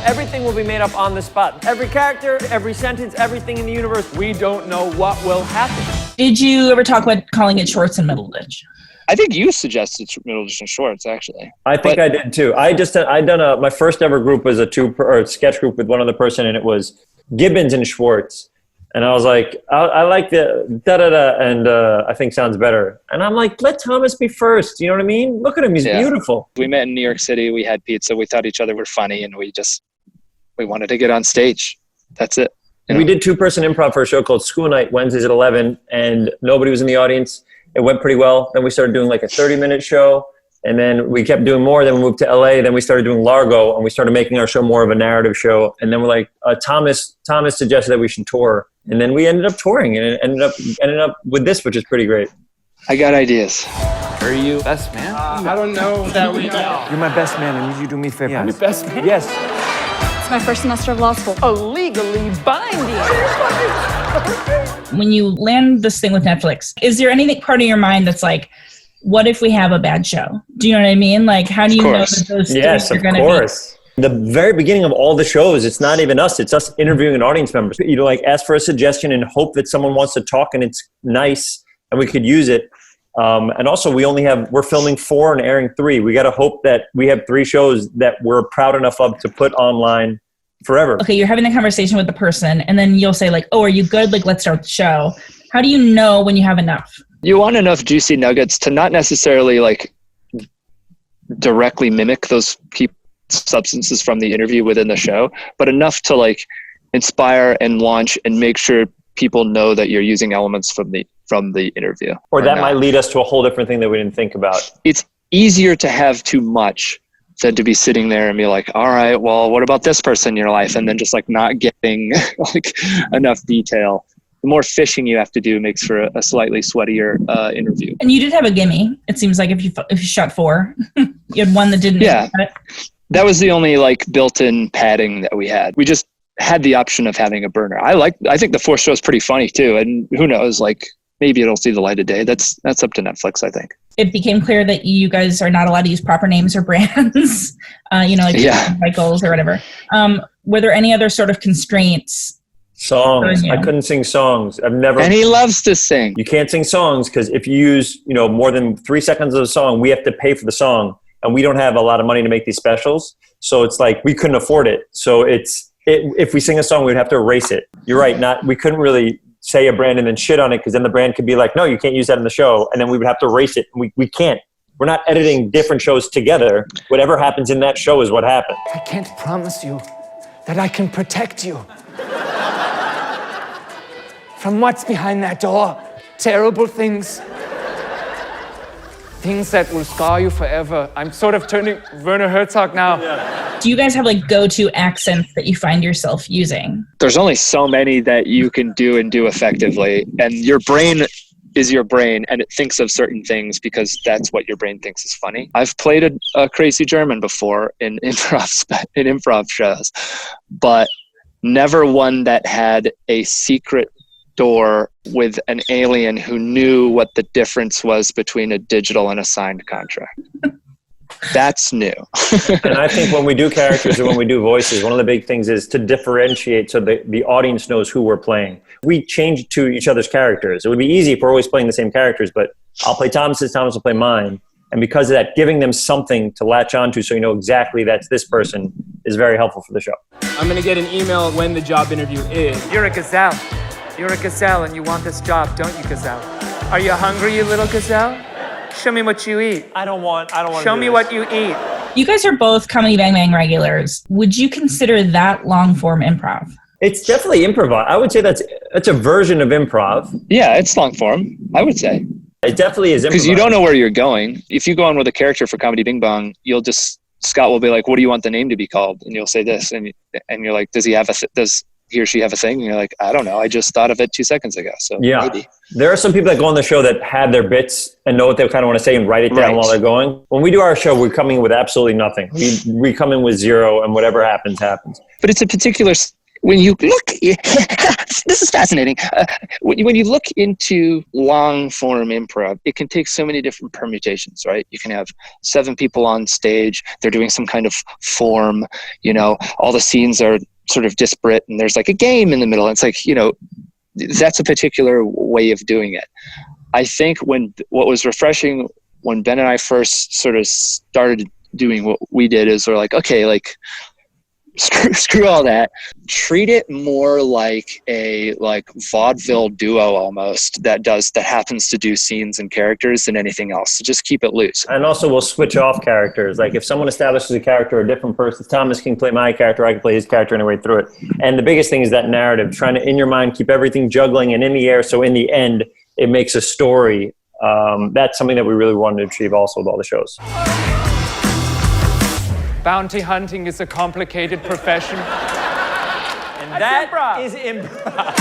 Everything will be made up on the spot. Every character, every sentence, everything in the universe. We don't know what will happen. Did you ever talk about calling it Schwartz and Middleditch? I think you suggested Middleditch and Schwartz, actually. I think I did too. I'd done my first ever group was a sketch group with one other person, and it was Gibbons and Schwartz. And I was like, I like the da-da-da, and I think sounds better. And I'm like, let Thomas be first. You know what I mean? Look at him. He's beautiful. We met in New York City. We had pizza. We thought each other were funny, and we wanted to get on stage. That's it. We did 2-person improv for a show called School Night, Wednesdays at 11, and nobody was in the audience. It went pretty well. Then we started doing like a 30-minute show, and then we kept doing more. Then we moved to LA. Then we started doing Largo, and we started making our show more of a narrative show. And then we're like, Thomas suggested that we should tour, and then we ended up touring, and it ended up with this, which is pretty great. I got ideas. Are you best man? I don't know that we know. You're my best man. I need you to do me a favor. Yeah. Your best man? Yes. It's my first semester of law school. Legally binding. When you land this thing with Netflix, is there anything part of your mind that's like, what if we have a bad show? Do you know what I mean? Like, how do you know that those things are going to be? Yes, of course. The very beginning of all the shows, it's not even us. It's us interviewing an audience member. You know, like ask for a suggestion and hope that someone wants to talk and it's nice and we could use it. And also we're filming 4 and airing 3. We got to hope that we have 3 shows that we're proud enough of to put online forever. Okay, you're having the conversation with the person and then you'll say like, oh, are you good? Like, let's start the show. How do you know when you have enough? You want enough juicy nuggets to not necessarily like directly mimic those substances from the interview within the show, but enough to like inspire and launch and make sure people know that you're using elements from the interview. Or that might lead us to a whole different thing that we didn't think about. It's easier to have too much than to be sitting there and be like, all right, well, what about this person in your life? And then just like not getting like enough detail. The more fishing you have to do makes for a slightly sweatier interview. And you did have a gimme. It seems like if you shot 4, you had one that didn't. Yeah, that was the only like built-in padding that we had. We just had the option of having a burner. I think the 4th show is pretty funny too. And who knows, like maybe it'll see the light of day. That's up to Netflix, I think. It became clear that you guys are not allowed to use proper names or brands, Michaels or whatever. Were there any other sort of constraints? Songs. I couldn't sing songs. And he loves to sing. You can't sing songs because if you use, more than 3 seconds of the song, we have to pay for the song. And we don't have a lot of money to make these specials. So it's like we couldn't afford it. So if we sing a song, we'd have to erase it. You're right. We couldn't really say a brand and then shit on it because then the brand could be like, no, you can't use that in the show. And then we would have to erase it. We can't. We're not editing different shows together. Whatever happens in that show is what happens. I can't promise you that I can protect you from what's behind that door. Terrible things. Things that will scar you forever. I'm sort of turning Werner Herzog now. Yeah. Do you guys have like go-to accents that you find yourself using? There's only so many that you can do and do effectively. And your brain is your brain and it thinks of certain things because that's what your brain thinks is funny. I've played a crazy German before in improv shows, but never one that had a secret door with an alien who knew what the difference was between a digital and a signed contract. That's new. And I think when we do characters or when we do voices, one of the big things is to differentiate so the audience knows who we're playing. We change to each other's characters. It would be easy if we're always playing the same characters, but I'll play Thomas's, Thomas will play mine. And because of that, giving them something to latch onto so you know exactly that's this person is very helpful for the show. I'm going to get an email when the job interview is. You're a gazelle. You're a gazelle and you want this job, don't you, gazelle? Are you hungry, you little gazelle? Show me what you eat. I don't want Show me what you eat. You guys are both Comedy Bang Bang regulars. Would you consider that long form improv? It's definitely improv. I would say that's a version of improv. Yeah, it's long form, I would say. It definitely is improv. Because you don't know where you're going. If you go on with a character for Comedy Bing Bong, Scott will be like, what do you want the name to be called? And you'll say this. And you're like, does he or she have a thing? And you're like, I don't know. I just thought of it 2 seconds ago. So yeah, maybe. There are some people that go on the show that have their bits and know what they kind of want to say and write it down while they're going. When we do our show, we're coming with absolutely nothing. We come in with 0 and whatever happens, happens. But it's a particular when you look, this is fascinating. When you look into long form improv, it can take so many different permutations, right? You can have 7 people on stage. They're doing some kind of form, you know, all the scenes are sort of disparate and there's like a game in the middle. It's like, you know, that's a particular way of doing it. I think what was refreshing when Ben and I first sort of started doing what we did is we're like, okay, like, screw all that. Treat it more like a vaudeville duo almost that happens to do scenes and characters than anything else. So just keep it loose. And also we'll switch off characters. Like if someone establishes a character, a different person, Thomas can play my character, I can play his character any way through it. And the biggest thing is that narrative, trying to, in your mind, keep everything juggling and in the air. So in the end, it makes a story. That's something that we really wanted to achieve also with all the shows. Bounty hunting is a complicated profession. And that is improv.